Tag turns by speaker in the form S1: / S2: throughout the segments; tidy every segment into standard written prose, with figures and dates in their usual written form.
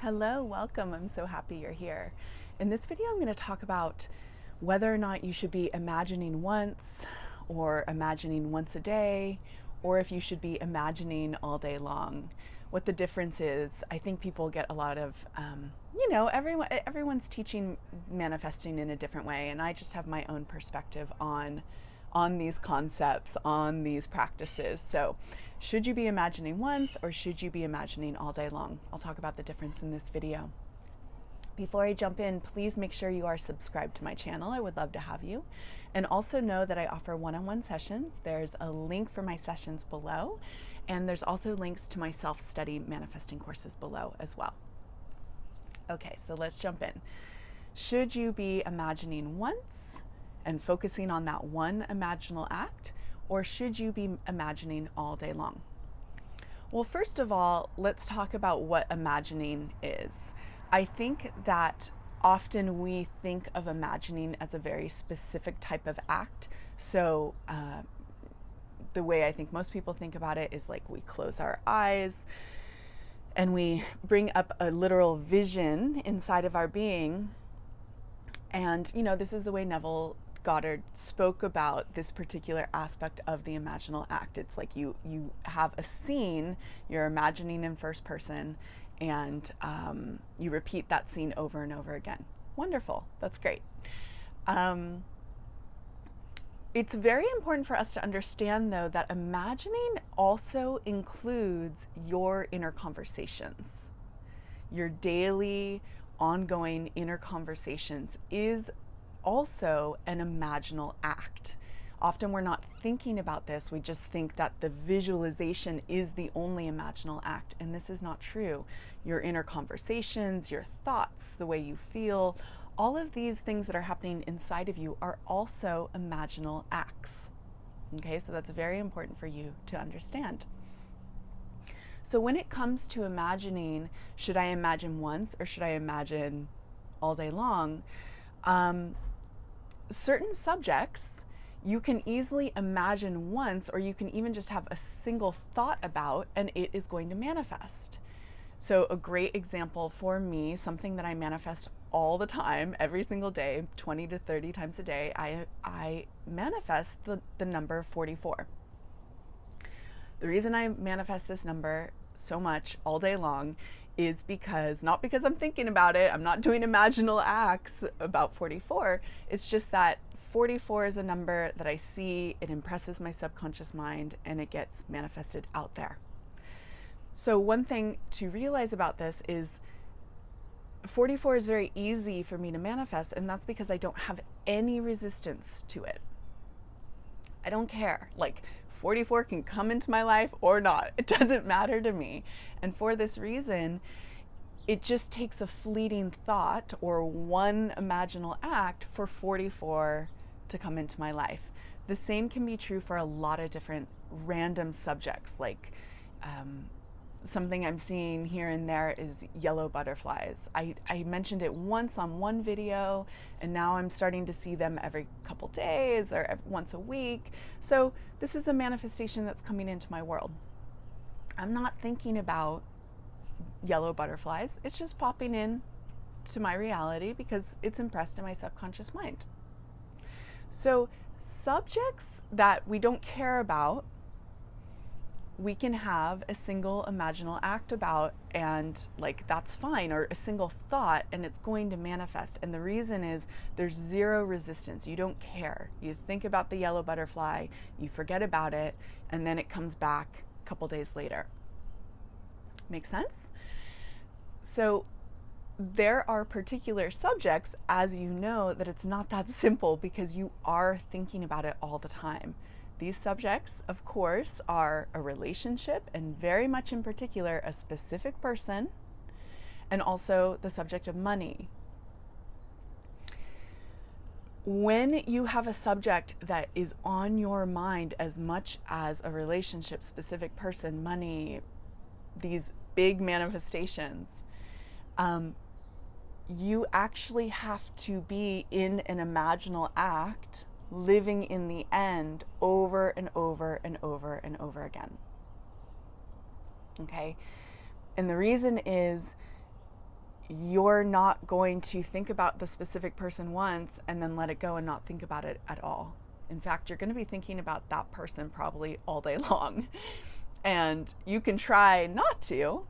S1: Hello, welcome. I'm so happy you're here. In this video, I'm going to talk about whether or not you should be imagining once or imagining once a day, or if you should be imagining all day long. What the difference is, I think people get a lot of, everyone's teaching manifesting in a different way, and I just have my own perspective on these concepts, on these practices. So should you be imagining once or should you be imagining all day long? I'll talk about the difference in this video. Before I jump in, please make sure you are subscribed to my channel. I would love to have you. And also know that I offer one-on-one sessions. There's a link for my sessions below, and there's also links to my self-study manifesting courses below as well. Okay, so let's jump in. Should you be imagining once and focusing on that one imaginal act, or should you be imagining all day long? Well, first of all, let's talk about what imagining is. I think that often we think of imagining as a very specific type of act. So the way I think most people think about it is like we close our eyes and we bring up a literal vision inside of our being. And, this is the way Neville Goddard spoke about this particular aspect of the imaginal act. It's like you have a scene, you're imagining in first person, and you repeat that scene over and over again. Wonderful. That's great. It's very important for us to understand, though, that imagining also includes your inner conversations. Your daily, ongoing inner conversations is also an imaginal act. Often we're not thinking about this. We just think that the visualization is the only imaginal act, and this is not true. Your inner conversations, your thoughts, the way you feel, all of these things that are happening inside of you are also imaginal acts. Okay, so that's very important for you to understand. So when it comes to imagining, should I imagine once or should I imagine all day long? Certain subjects you can easily imagine once, or you can even just have a single thought about, and it is going to manifest. So a great example for me, something that I manifest all the time, every single day, 20 to 30 times a day, I manifest the number 44. The reason I manifest this number so much all day long is not because I'm thinking about it, I'm not doing imaginal acts about 44, it's just that 44 is a number that I see, it impresses my subconscious mind, and it gets manifested out there. So one thing to realize about this is 44 is very easy for me to manifest, and that's because I don't have any resistance to it. I don't care. 44 can come into my life or not. It doesn't matter to me. And for this reason, it just takes a fleeting thought or one imaginal act for 44 to come into my life. The same can be true for a lot of different random subjects, like something I'm seeing here and there is yellow butterflies. I mentioned it once on one video, and now I'm starting to see them every couple days or once a week. So this is a manifestation that's coming into my world. I'm not thinking about yellow butterflies. It's just popping in to my reality because it's impressed in my subconscious mind. So subjects that we don't care about, we can have a single imaginal act about, and that's fine, or a single thought, and it's going to manifest. And the reason is there's zero resistance. You don't care. You think about the yellow butterfly, you forget about it, and then it comes back a couple days later. Make sense? So there are particular subjects, as you know, that it's not that simple because you are thinking about it all the time. These subjects, of course, are a relationship, and very much in particular, a specific person, and also the subject of money. When you have a subject that is on your mind as much as a relationship, specific person, money, these big manifestations, you actually have to be in an imaginal act, living in the end over and over and over and over again. Okay? And the reason is you're not going to think about the specific person once and then let it go and not think about it at all. In fact, you're going to be thinking about that person probably all day long. And you can try not to.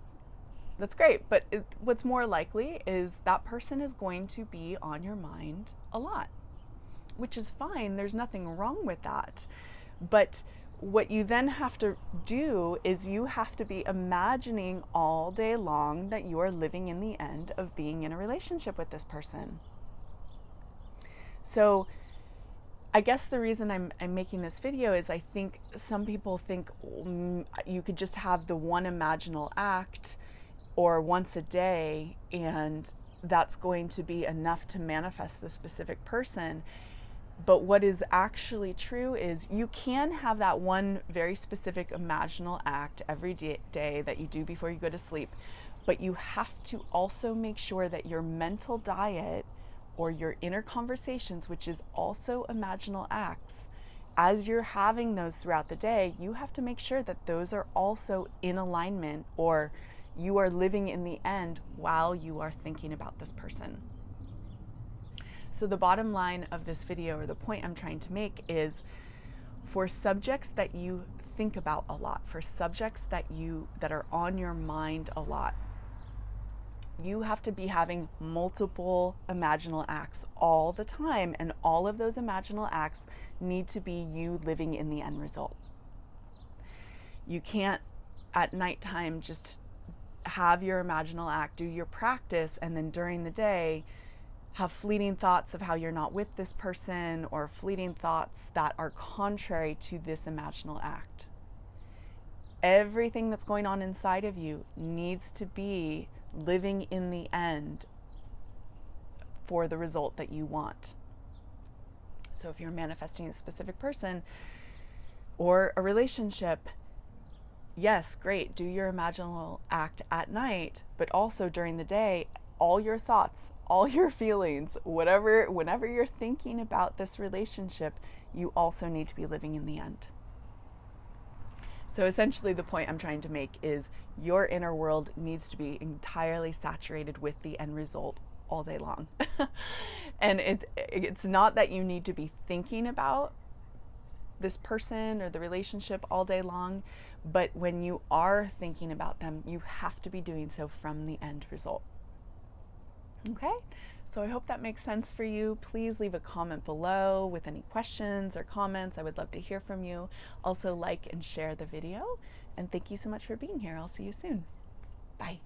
S1: That's great. But what's more likely is that person is going to be on your mind a lot, which is fine. There's nothing wrong with that. But what you then have to do is you have to be imagining all day long that you are living in the end of being in a relationship with this person. So I guess the reason I'm making this video is I think some people think you could just have the one imaginal act or once a day and that's going to be enough to manifest the specific person. But what is actually true is you can have that one very specific imaginal act every day that you do before you go to sleep, but you have to also make sure that your mental diet or your inner conversations, which is also imaginal acts, as you're having those throughout the day, you have to make sure that those are also in alignment, or you are living in the end while you are thinking about this person. So the bottom line of this video, or the point I'm trying to make, is for subjects that you think about a lot, for subjects that are on your mind a lot, you have to be having multiple imaginal acts all the time, and all of those imaginal acts need to be you living in the end result. You can't at nighttime just have your imaginal act, do your practice, and then during the day have fleeting thoughts of how you're not with this person, or fleeting thoughts that are contrary to this imaginal act. Everything that's going on inside of you needs to be living in the end for the result that you want. So if you're manifesting a specific person or a relationship, yes, great, do your imaginal act at night, but also during the day, all your thoughts, all your feelings, whenever you're thinking about this relationship, you also need to be living in the end. So essentially the point I'm trying to make is your inner world needs to be entirely saturated with the end result all day long. And it's not that you need to be thinking about this person or the relationship all day long, but when you are thinking about them, you have to be doing so from the end result. Okay, so I hope that makes sense for you. Please leave a comment below with any questions or comments. I would love to hear from you. Also, like and share the video. And thank you so much for being here. I'll see you soon. Bye.